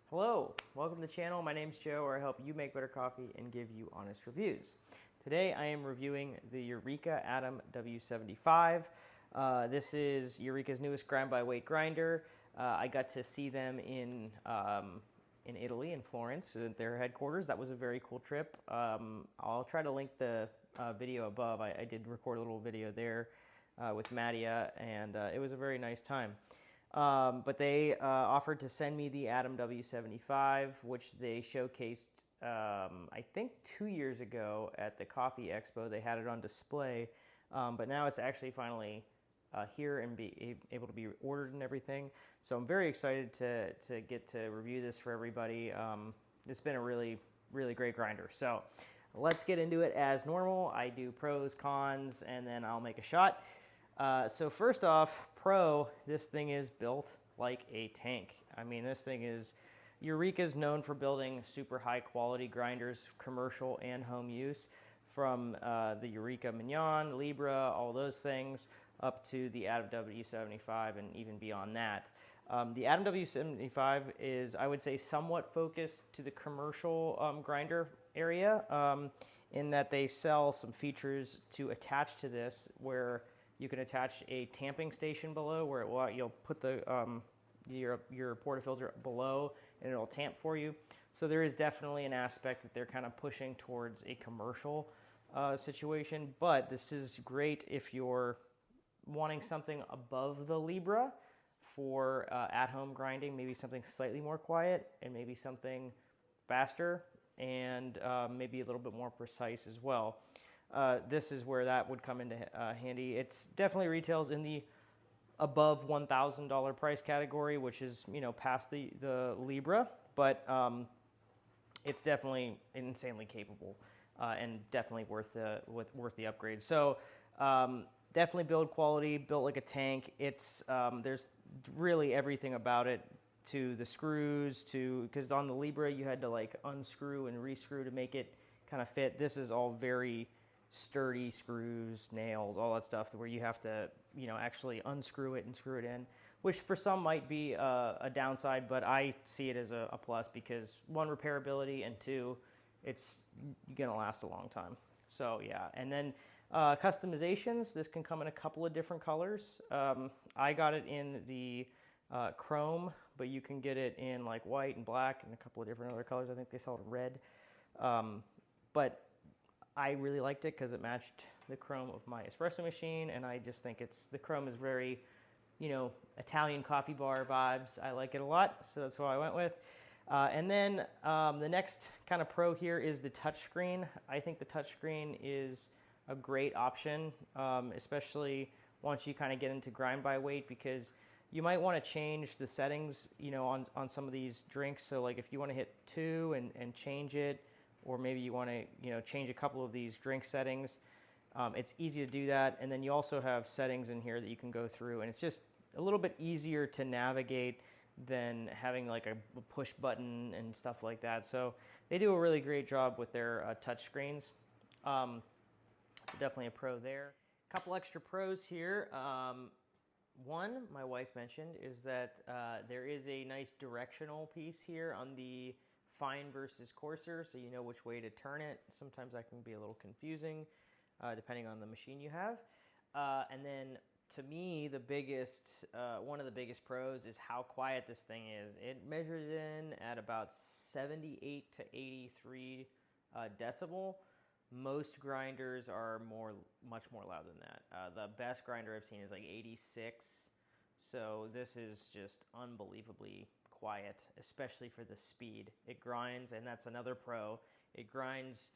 Hello, welcome to the channel. My name's Joe, where I help you make better coffee and give you honest reviews. Today I am reviewing the Eureka Atom W75. This is Eureka's newest grind-by-weight grinder. I got to see them in Italy, in Florence, at their headquarters. That was a very cool trip. I'll try to link the video above. I did record a little video there with Mattia, and it was a very nice time. But they offered to send me the Atom W75, which they showcased, I think 2 years ago at the Coffee Expo. They had it on display, but now it's actually finally here and be able to be ordered and everything. So I'm very excited to get to review this for everybody. It's been a really, really great grinder. So let's get into it as normal. I do pros, cons, and then I'll make a shot. So first off, this thing is built like a tank. I mean, this thing is, Eureka's known for building super high quality grinders, commercial and home use, from the Eureka Mignon, Libra, all those things, up to the Atom W75 and even beyond that. The Atom W75 is, I would say, somewhat focused to the commercial grinder area, in that they sell some features to attach to this, where you can attach a tamping station below, where you'll put the your portafilter below and it'll tamp for you. So there is definitely an aspect that they're kind of pushing towards a commercial situation, but this is great if you're wanting something above the Libra for at-home grinding, maybe something slightly more quiet and maybe something faster and maybe a little bit more precise as well. This is where that would come into handy. It's definitely retails in the above $1,000 price category, which is, you know, past the Libra, but it's definitely insanely capable and definitely worth the upgrade. So definitely build quality, built like a tank. It's there's really everything about it, to the screws, because on the Libra you had to like unscrew and rescrew to make it kind of fit. This is all very sturdy screws, nails, all that stuff, where you have to, you know, actually unscrew it and screw it in, which for some might be a downside, but I see it as a plus, because one, repairability, and two, it's gonna last a long time. So yeah, and then customizations. This can come in a couple of different colors. I got it in the chrome, but you can get it in like white and black and a couple of different other colors. I think they sell it in red, but I really liked it because it matched the chrome of my espresso machine, and I just think the chrome is very, you know, Italian coffee bar vibes. I like it a lot, so that's what I went with. And then the next kind of pro here is the touchscreen. I think the touchscreen is a great option, especially once you kind of get into grind by weight, because you might want to change the settings, you know, on some of these drinks. So like if you want to hit 2 and change it, or maybe you want to, you know, change a couple of these drink settings, it's easy to do that. And then you also have settings in here that you can go through, and it's just a little bit easier to navigate than having like a push button and stuff like that. So they do a really great job with their touch screens. So definitely a pro there. A couple extra pros here. One, my wife mentioned, is that there is a nice directional piece here on the fine versus coarser, so you know which way to turn it. Sometimes that can be a little confusing depending on the machine you have. And then to me, the biggest, one of the biggest pros is how quiet this thing is. It measures in at about 78 to 83 decibel. Most grinders are much more loud than that. The best grinder I've seen is like 86. So this is just unbelievably quiet, especially for the speed. It grinds, and that's another pro. It grinds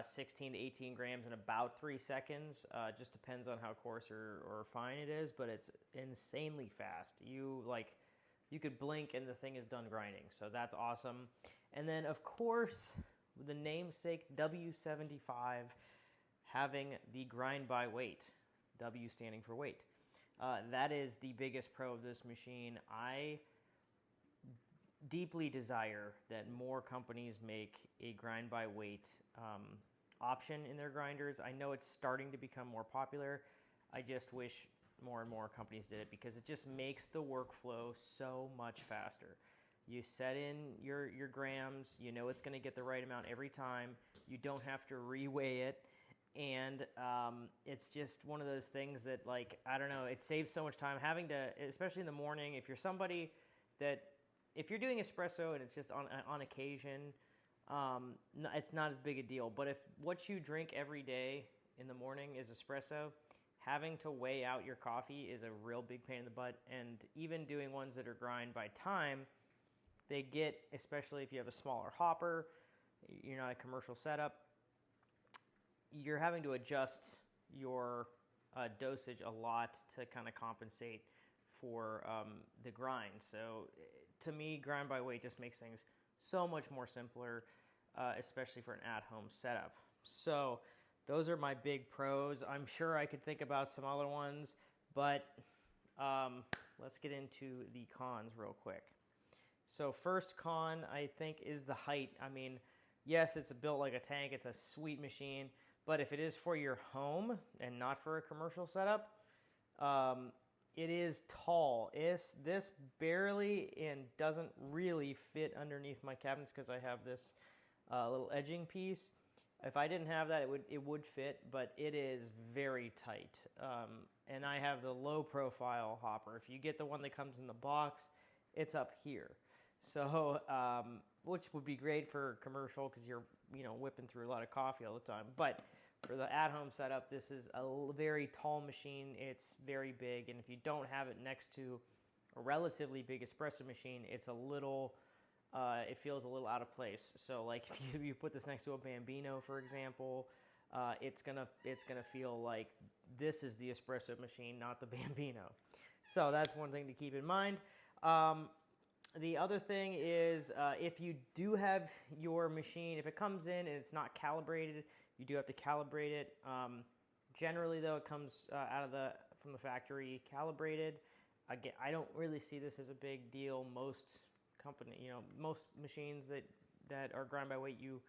16 to 18 grams in about 3 seconds. Just depends on how coarse or fine it is, but it's insanely fast. You could blink and the thing is done grinding. So that's awesome. And then of course, the namesake W75 having the grind by weight, W standing for weight. That is the biggest pro of this machine. I deeply desire that more companies make a grind by weight option in their grinders. I know it's starting to become more popular. I just wish more and more companies did it, because it just makes the workflow so much faster. You set in your grams. You know it's going to get the right amount every time. You don't have to reweigh it. And it's just one of those things that, like, I don't know, it saves so much time having to, especially in the morning, if you're somebody that, if you're doing espresso and it's just on occasion, it's not as big a deal. But if what you drink every day in the morning is espresso, having to weigh out your coffee is a real big pain in the butt. And even doing ones that are grind by time, they get, especially if you have a smaller hopper, you're not a commercial setup, you're having to adjust your dosage a lot to kind of compensate for the grind. So to me, grind by weight just makes things so much more simpler, especially for an at-home setup. So those are my big pros. I'm sure I could think about some other ones, but let's get into the cons real quick. So first con, I think, is the height. I mean, yes, it's built like a tank. It's a sweet machine. But if it is for your home and not for a commercial setup, it is tall. This barely and doesn't really fit underneath my cabinets because I have this little edging piece. If I didn't have that, it would fit, but it is very tight. And I have the low profile hopper. If you get the one that comes in the box, it's up here. So, which would be great for commercial because you're, whipping through a lot of coffee all the time. But for the at-home setup, this is a very tall machine. It's very big, and if you don't have it next to a relatively big espresso machine, it's a little, it feels a little out of place. So, like if you put this next to a Bambino, for example, it's gonna feel like this is the espresso machine, not the Bambino. So that's one thing to keep in mind. The other thing is if you do have your machine, if it comes in and it's not calibrated, you do have to calibrate it. Generally, though, it comes from the factory calibrated. Again, I don't really see this as a big deal. Most most machines that are grind by weight, you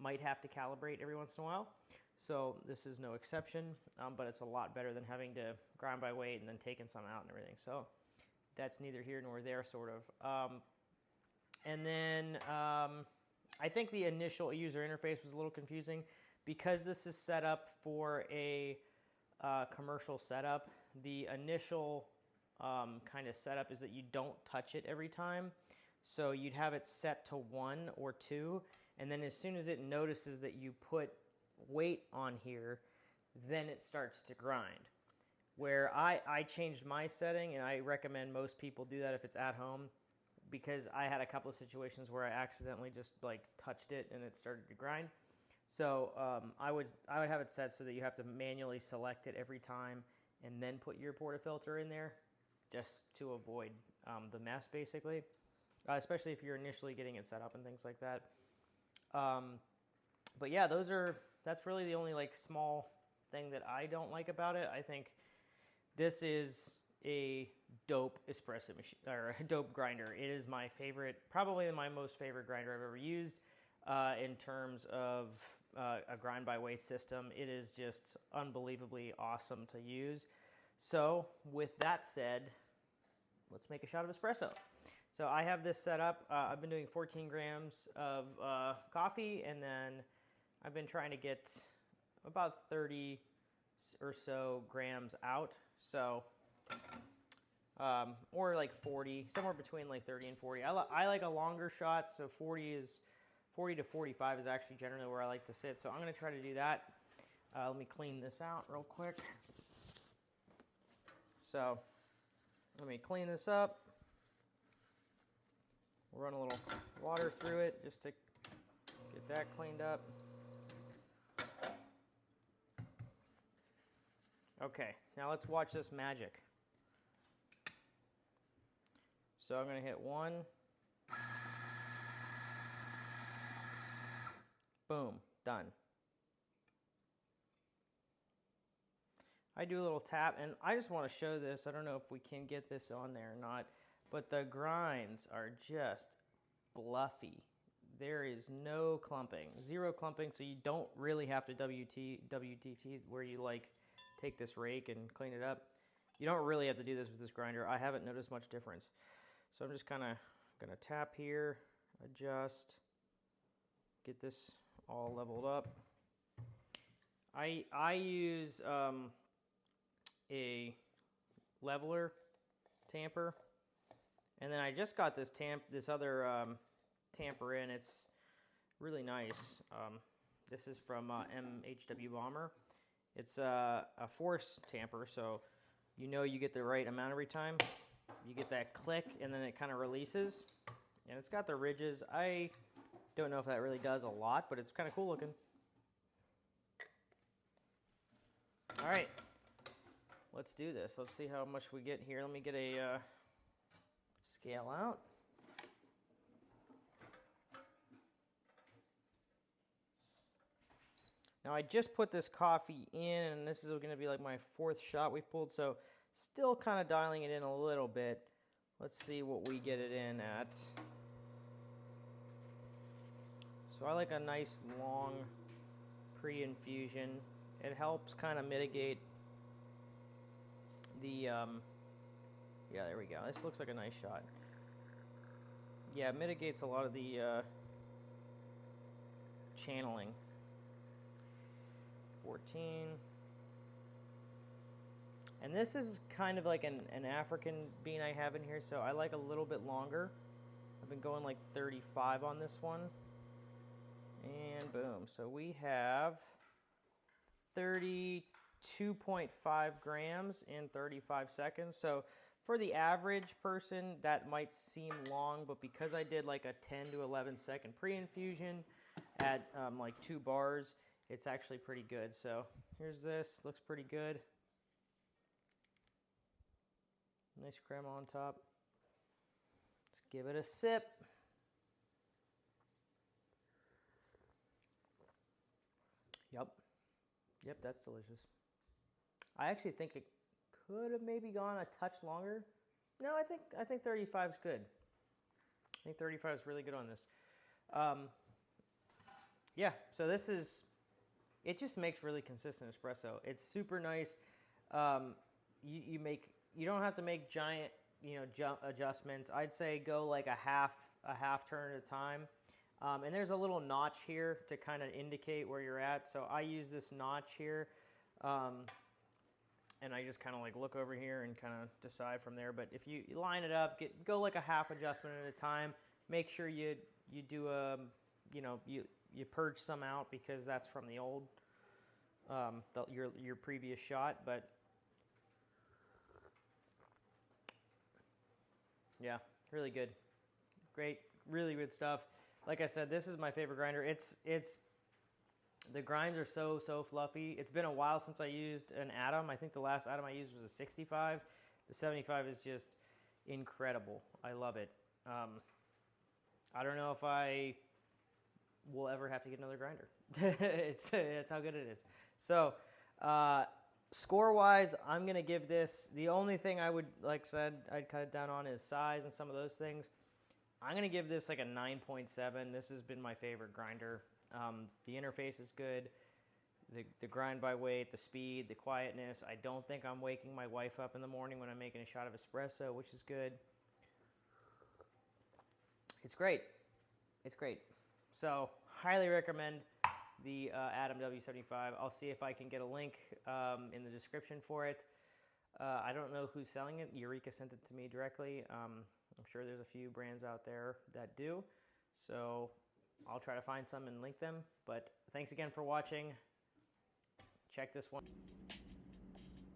might have to calibrate every once in a while. So this is no exception, but it's a lot better than having to grind by weight and then taking some out and everything. So that's neither here nor there, sort of. And then I think the initial user interface was a little confusing because this is set up for a commercial setup. The initial kind of setup is that you don't touch it every time. So you'd have it set to 1 or 2, and then as soon as it notices that you put weight on here, then it starts to grind. Where I changed my setting, and I recommend most people do that if it's at home, because I had a couple of situations where I accidentally just like touched it and it started to grind. So I would have it set so that you have to manually select it every time and then put your portafilter in there, just to avoid the mess, basically. Especially if you're initially getting it set up and things like that. But yeah, that's really the only like small thing that I don't like about it. I think this is a dope espresso machine, or a dope grinder. It is my favorite, probably my most favorite grinder I've ever used in terms of a grind by weight system. It is just unbelievably awesome to use. So with that said, let's make a shot of espresso. So I have this set up. I've been doing 14 grams of coffee, and then I've been trying to get about 30 or so grams out. So, or like 40, somewhere between like 30 and 40. I like a longer shot, so 40 to 45 is actually generally where I like to sit. So I'm going to try to do that. Let me clean this out real quick. So let me clean this up. We'll run a little water through it just to get that cleaned up. Okay, now let's watch this magic. So I'm going to hit 1. Boom, done. I do a little tap, and I just want to show this. I don't know if we can get this on there or not, but the grinds are just fluffy. There is no clumping, 0 clumping, so you don't really have to WTT where you like take this rake and clean it up. You don't really have to do this with this grinder. I haven't noticed much difference. So I'm just kind of Gonna tap here, adjust, get this all leveled up. I use a leveler tamper, and then I just got this other tamper in. It's really nice. This is from MHW Bomber. It's a force tamper, so you know you get the right amount every time. You get that click, and then it kind of releases. And it's got the ridges. I don't know if that really does a lot, but it's kind of cool looking. All right, let's do this. Let's see how much we get here. Let me get a scale out. Now I just put this coffee in, and this is going to be like my 4th shot we pulled, so still kind of dialing it in a little bit. Let's see what we get it in at. So I like a nice long pre-infusion. It helps kind of mitigate the, yeah, there we go. This looks like a nice shot. Yeah, it mitigates a lot of the channeling. 14. And this is kind of like an African bean I have in here, so I like a little bit longer. I've been going like 35 on this one. And boom. So we have 32.5 grams in 35 seconds. So for the average person, that might seem long, but because I did like a 10 to 11 second pre-infusion at like 2 bars, it's actually pretty good. So here's this, looks pretty good. Nice crema on top. Let's give it a sip. Yep, that's delicious. I actually think it could have maybe gone a touch longer. No, I think 35 is good. I think 35 is really good on this. Yeah, so this is, it just makes really consistent espresso. It's super nice. You don't have to make giant, adjustments. I'd say go like a half turn at a time. And there's a little notch here to kind of indicate where you're at. So I use this notch here, and I just kind of like look over here and kind of decide from there. But if you line it up, go like a half adjustment at a time. Make sure you do a, you purge some out because that's from the old, your previous shot. But yeah, really good, great, really good stuff. Like I said, this is my favorite grinder. The grinds are so fluffy. It's been a while since I used an atom. I think the last atom I used was a 65. The 75 is just incredible. I love it. I don't know if I will ever have to get another grinder. It's how good it is. So score-wise, I'm going to give this, the only thing I would, like I said, I'd cut it down on is size and some of those things. I'm going to give this like a 9.7. This has been my favorite grinder. The interface is good. The grind by weight, the speed, the quietness. I don't think I'm waking my wife up in the morning when I'm making a shot of espresso, which is good. It's great. It's great. So highly recommend the Atom W75. I'll see if I can get a link in the description for it. I don't know who's selling it. Eureka sent it to me directly. I'm sure there's a few brands out there that do. So I'll try to find some and link them. But thanks again for watching. Check this one.